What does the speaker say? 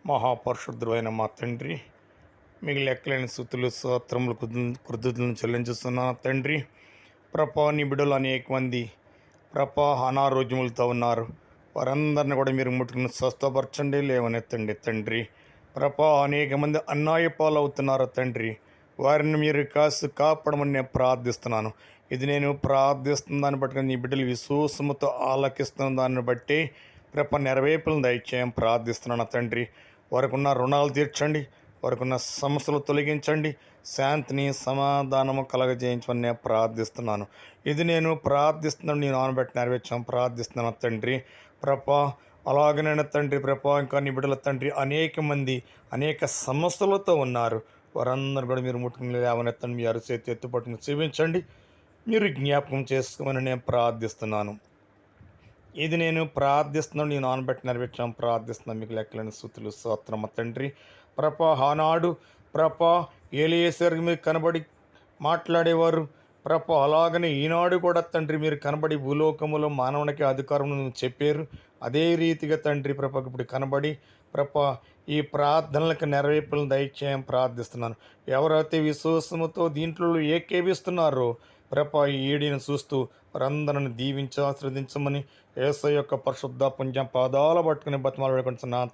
మహాపరిశుద్ధుడైన మా తండ్రి, మీకు లెక్కలేని స్తుతులు స్తోత్రములు కృతజ్ఞతలను చెల్లించుస్తున్నాను తండ్రి. నీ బిడ్డలు అనేక మంది అనారోగ్యములతో ఉన్నారు. వారందరిని కూడా మీరు ముట్టుకుని స్వస్థపరచండి, లేవనెత్తండి తండ్రి. అనేక మంది అన్యాయ పాలవుతున్నారు తండ్రి. వారిని మీరు కాపాడమని నేను ప్రార్థిస్తున్నాను. ఇది నేను ప్రార్థిస్తున్న దాన్ని బట్టి నీ బిడ్డలు విశ్వాసముతో ఆలకిస్తున్న దాన్ని బట్టి నెరవేర్పులను దయచేయం ప్రార్థిస్తున్నాను తండ్రి. వారికున్న రుణాలు తీర్చండి, వారికున్న సమస్యలు తొలగించండి, శాంతిని సమాధానము కలగజేయించమని నేను ప్రార్థిస్తున్నాను. ఇది నేను ప్రార్థిస్తున్నాను, నేను ఆనబెట్టి నెరవేర్చాం ప్రార్థిస్తున్నాను తండ్రి. అలాగనైనా తండ్రి ఇంకా నీ బిడ్డల తండ్రి అనేక మంది అనేక సమస్యలతో ఉన్నారు. వారందరూ కూడా మీరు ముట్టుకుని లేవనెత్తండి, మీ అరచేతి ఎత్తుపట్టుకుని సేవించండి, మీరు జ్ఞాపకం చేసుకోమని నేను ప్రార్థిస్తున్నాను. ఇది నేను ప్రార్థిస్తున్నాను, నేను ఆనబెట్టి నెరవేర్చాం ప్రార్థిస్తున్నాను. మీకు లెక్కలేని స్తుతులు స్తోత్రము తండ్రి. ఆనాడు ఏలియేసరికి మీరు కనబడి మాట్లాడేవారు. అలాగనే ఈనాడు కూడా తండ్రి మీరు కనబడి భూలోకములో మానవునికి అధికారం చెప్పారు. అదే రీతిగా తండ్రి ఇప్పుడు కనబడి ఈ ప్రార్థనలకు నెరవేర్పులను దయచేయం ప్రార్థిస్తున్నాను. ఎవరైతే విశ్వాసముతో దీంట్లో ఏకేవిస్తున్నారో ఈ ఏడిని చూస్తూ వారందరిని దీవించి ఆశ్రదించమని యేసయ్య యొక్క పరిశుద్ధ పుణ్య పాదాల పట్టుకుని బతిమాలు వేడుకుంటున్నాను.